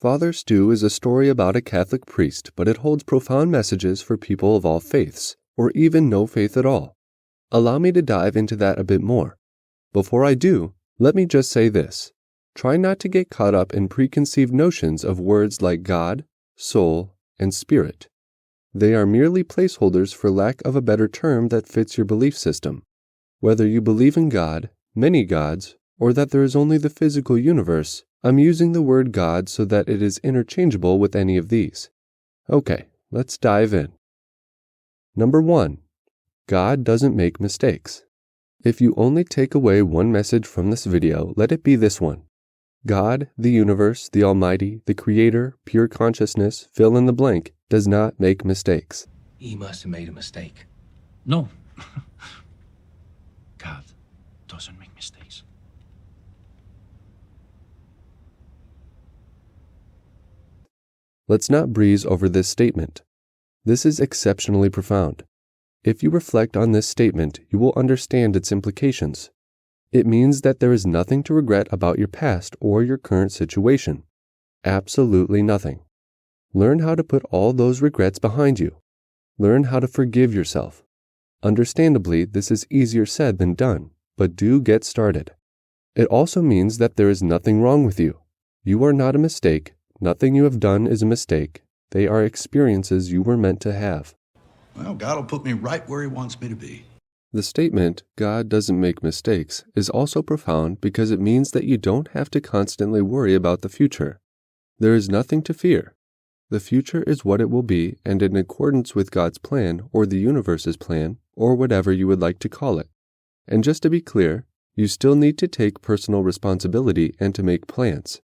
Father Stu is a story about a Catholic priest, but it holds profound messages for people of all faiths, or even no faith at all. Allow me to dive into that a bit more. Before I do, let me just say this. Try not to get caught up in preconceived notions of words like God, soul, and spirit. They are merely placeholders for lack of a better term that fits your belief system. Whether you believe in God, many gods, or that there is only the physical universe, I'm using the word God so that it is interchangeable with any of these. Okay, let's dive in. Number 1. God doesn't make mistakes. If you only take away one message from this video, let it be this one. God, the universe, the Almighty, the Creator, pure consciousness, fill in the blank, does not make mistakes. He must have made a mistake. No. God doesn't make mistakes. Let's not breeze over this statement. This is exceptionally profound. If you reflect on this statement, you will understand its implications. It means that there is nothing to regret about your past or your current situation. Absolutely nothing. Learn how to put all those regrets behind you. Learn how to forgive yourself. Understandably, this is easier said than done, but do get started. It also means that there is nothing wrong with you. You are not a mistake. Nothing you have done is a mistake. They are experiences you were meant to have. Well, God will put me right where He wants me to be. The statement, God doesn't make mistakes, is also profound because it means that you don't have to constantly worry about the future. There is nothing to fear. The future is what it will be, and in accordance with God's plan, or the universe's plan, or whatever you would like to call it. And just to be clear, you still need to take personal responsibility and to make plans.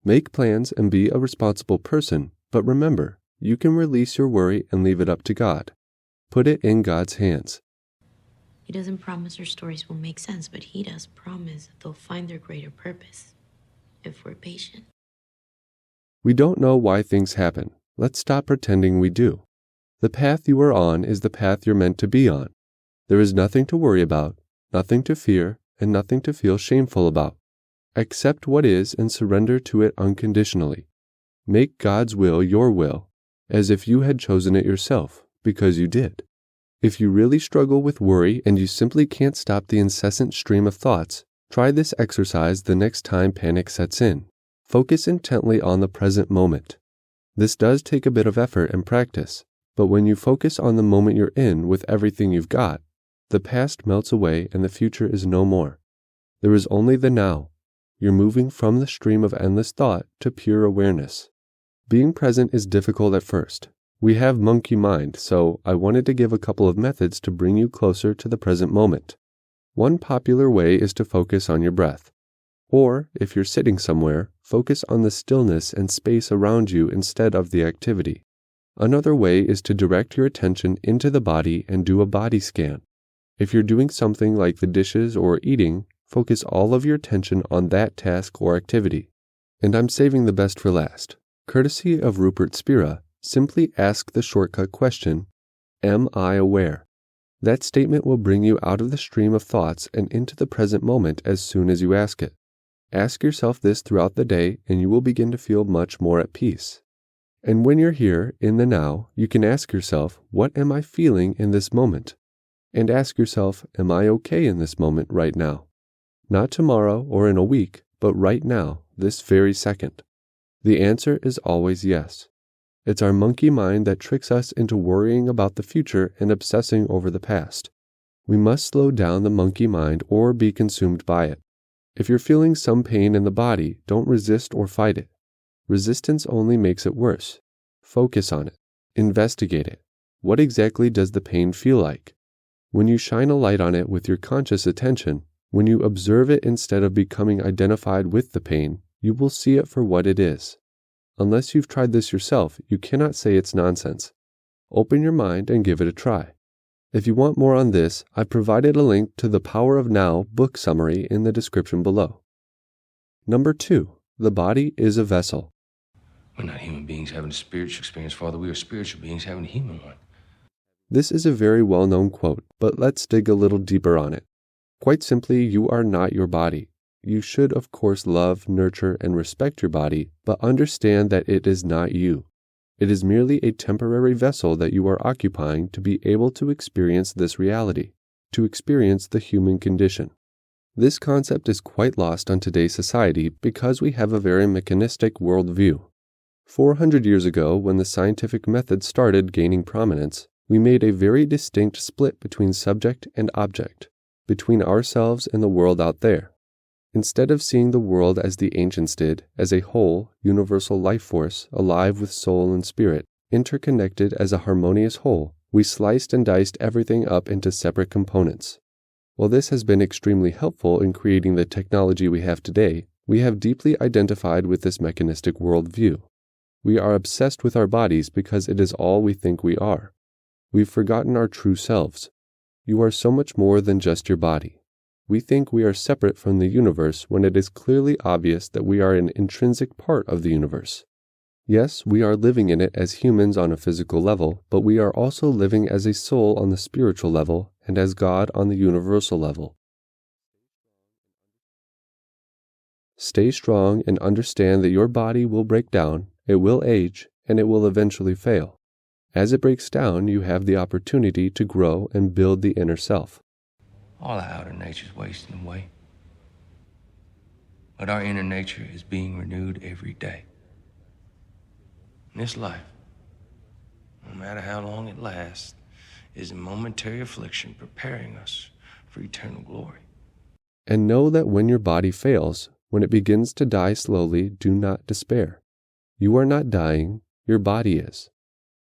Make plans and be a responsible person, but remember, you can release your worry and leave it up to God. Put it in God's hands. He doesn't promise our stories will make sense, but He does promise that they'll find their greater purpose, if we're patient. We don't know why things happen. Let's stop pretending we do. The path you are on is the path you're meant to be on. There is nothing to worry about, nothing to fear, and nothing to feel shameful about. Accept what is and surrender to it unconditionally. Make God's will your will, as if you had chosen it yourself, because you did. If you really struggle with worry and you simply can't stop the incessant stream of thoughts, try this exercise the next time panic sets in. Focus intently on the present moment. This does take a bit of effort and practice, but when you focus on the moment you're in with everything you've got, the past melts away and the future is no more. There is only the now. You're moving from the stream of endless thought to pure awareness. Being present is difficult at first. We have monkey mind, so I wanted to give a couple of methods to bring you closer to the present moment. One popular way is to focus on your breath. Or, if you're sitting somewhere, focus on the stillness and space around you instead of the activity. Another way is to direct your attention into the body and do a body scan. If you're doing something like the dishes or eating, focus all of your attention on that task or activity. And I'm saving the best for last. Courtesy of Rupert Spira, simply ask the shortcut question, am I aware? That statement will bring you out of the stream of thoughts and into the present moment as soon as you ask it. Ask yourself this throughout the day and you will begin to feel much more at peace. And when you're here, in the now, you can ask yourself, what am I feeling in this moment? And ask yourself, am I okay in this moment right now? Not tomorrow or in a week, but right now, this very second. The answer is always yes. It's our monkey mind that tricks us into worrying about the future and obsessing over the past. We must slow down the monkey mind or be consumed by it. If you're feeling some pain in the body, don't resist or fight it. Resistance only makes it worse. Focus on it. Investigate it. What exactly does the pain feel like? When you shine a light on it with your conscious attention, when you observe it instead of becoming identified with the pain, you will see it for what it is. Unless you've tried this yourself, you cannot say it's nonsense. Open your mind and give it a try. If you want more on this, I've provided a link to the Power of Now book summary in the description below. Number 2. The body is a vessel. We're not human beings having a spiritual experience, Father. We are spiritual beings having a human one. This is a very well-known quote, but let's dig a little deeper on it. Quite simply, you are not your body. you should of course love, nurture, and respect your body, but understand that it is not you. It is merely a temporary vessel that you are occupying to be able to experience this reality, to experience the human condition. This concept is quite lost on today's society because we have a very mechanistic worldview. 400 years ago, when the scientific method started gaining prominence, we made a very distinct split between subject and object, between ourselves and the world out there. Instead of seeing the world as the ancients did, as a whole, universal life force, alive with soul and spirit, interconnected as a harmonious whole, we sliced and diced everything up into separate components. While this has been extremely helpful in creating the technology we have today, we have deeply identified with this mechanistic worldview. We are obsessed with our bodies because it is all we think we are. We've forgotten our true selves. You are so much more than just your body. We think we are separate from the universe when it is clearly obvious that we are an intrinsic part of the universe. Yes, we are living in it as humans on a physical level, but we are also living as a soul on the spiritual level and as God on the universal level. Stay strong and understand that your body will break down, it will age, and it will eventually fail. As it breaks down, you have the opportunity to grow and build the inner self. All our outer nature's wasting away. But our inner nature is being renewed every day. This life, no matter how long it lasts, is a momentary affliction preparing us for eternal glory. And know that when your body fails, when it begins to die slowly, do not despair. You are not dying, your body is.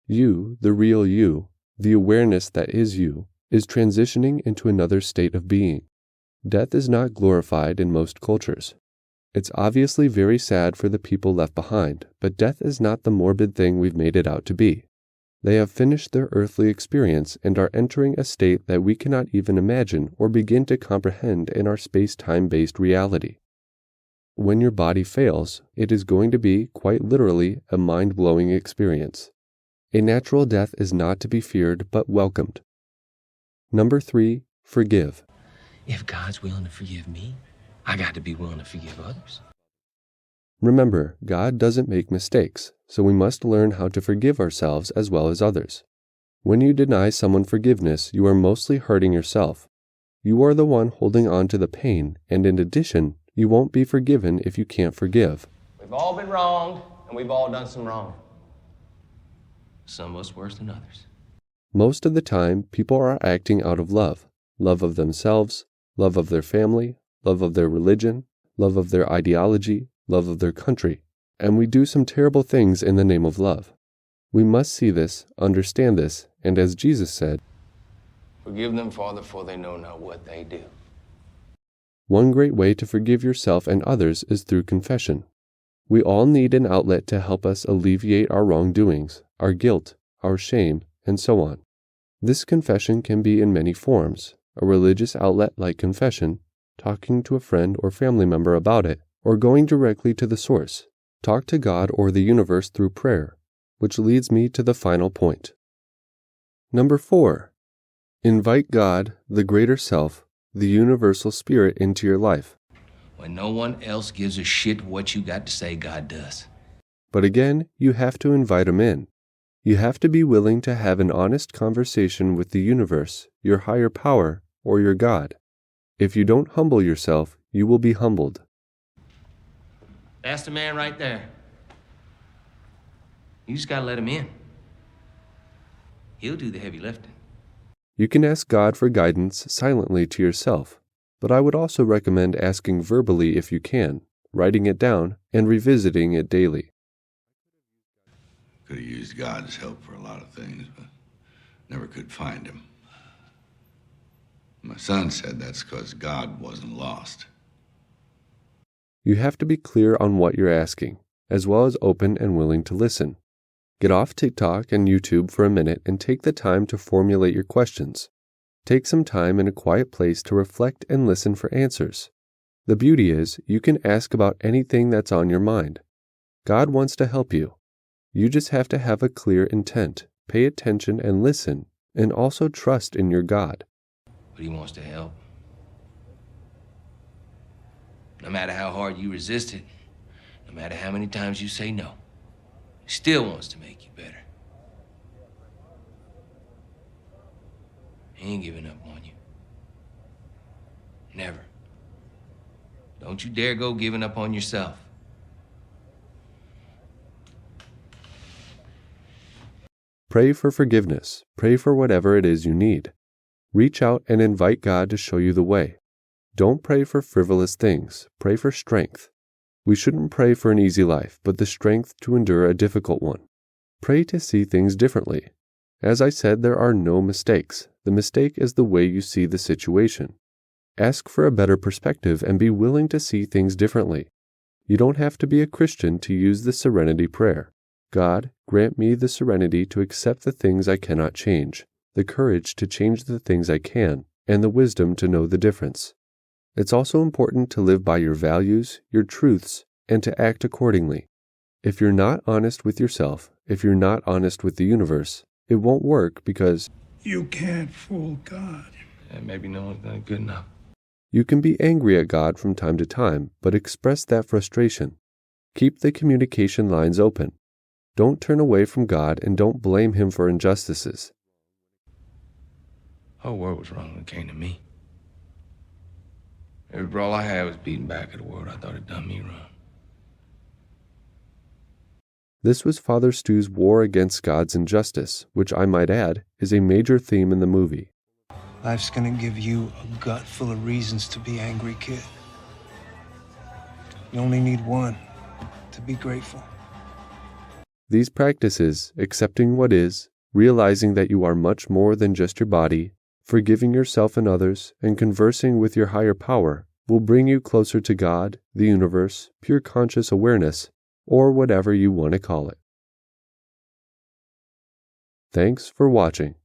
You, the real you, the awareness that is you, is transitioning into another state of being. Death is not glorified in most cultures. It's obviously very sad for the people left behind, but death is not the morbid thing we've made it out to be. They have finished their earthly experience and are entering a state that we cannot even imagine or begin to comprehend in our space-time-based reality. When your body fails, it is going to be, quite literally, a mind-blowing experience. A natural death is not to be feared but welcomed. Number 3, forgive. If God's willing to forgive me, I got to be willing to forgive others. Remember, God doesn't make mistakes, so we must learn how to forgive ourselves as well as others. When you deny someone forgiveness, you are mostly hurting yourself. You are the one holding on to the pain, and in addition, you won't be forgiven if you can't forgive. We've all been wronged, and we've all done some wrong. Some of us worse than others. Most of the time, people are acting out of love. Love of themselves, love of their family, love of their religion, love of their ideology, love of their country. And we do some terrible things in the name of love. We must see this, understand this, and as Jesus said, Forgive them, Father, for they know not what they do. One great way to forgive yourself and others is through confession. We all need an outlet to help us alleviate our wrongdoings, our guilt, our shame, and so on. This confession can be in many forms: a religious outlet like confession, talking to a friend or family member about it, or going directly to the source. Talk to God or the universe through prayer, which leads me to the final point. Number 4, invite God, the greater self, the universal spirit into your life. When no one else gives a shit what you got to say, God does. But again, you have to invite him in. You have to be willing to have an honest conversation with the universe, your higher power, or your God. If you don't humble yourself, you will be humbled. That's the man right there. You just gotta let him in. He'll do the heavy lifting. You can ask God for guidance silently to yourself, but I would also recommend asking verbally if you can, writing it down, and revisiting it daily. Could have used God's help for a lot of things, but never could find him. My son said that's because God wasn't lost. You have to be clear on what you're asking, as well as open and willing to listen. Get off TikTok and YouTube for a minute and take the time to formulate your questions. Take some time in a quiet place to reflect and listen for answers. The beauty is, you can ask about anything that's on your mind. God wants to help you. You just have to have a clear intent, pay attention and listen, and also trust in your God. But he wants to help. No matter how hard you resist it, no matter how many times you say no, he still wants to make you better. He ain't giving up on you. Never. Don't you dare go giving up on yourself. Pray for forgiveness. Pray for whatever it is you need. Reach out and invite God to show you the way. Don't pray for frivolous things. Pray for strength. We shouldn't pray for an easy life, but the strength to endure a difficult one. Pray to see things differently. As I said, there are no mistakes. The mistake is the way you see the situation. Ask for a better perspective and be willing to see things differently. You don't have to be a Christian to use the serenity prayer. God, grant me the serenity to accept the things I cannot change, the courage to change the things I can, and the wisdom to know the difference. It's also important to live by your values, your truths, and to act accordingly. If you're not honest with yourself, if you're not honest with the universe, it won't work because you can't fool God. And maybe no one's done good enough. You can be angry at God from time to time, but express that frustration. Keep the communication lines open. Don't turn away from God and don't blame Him for injustices. Whole world was wrong when it came to me. Every all I had was beating back at the world I thought had done me wrong. This was Father Stu's war against God's injustice, which I might add is a major theme in the movie. Life's gonna give you a gut full of reasons to be angry, kid. You only need one, to be grateful. These practices, accepting what is, realizing that you are much more than just your body, forgiving yourself and others, and conversing with your higher power, will bring you closer to God, the universe, pure conscious awareness, or whatever you want to call it. Thanks for watching.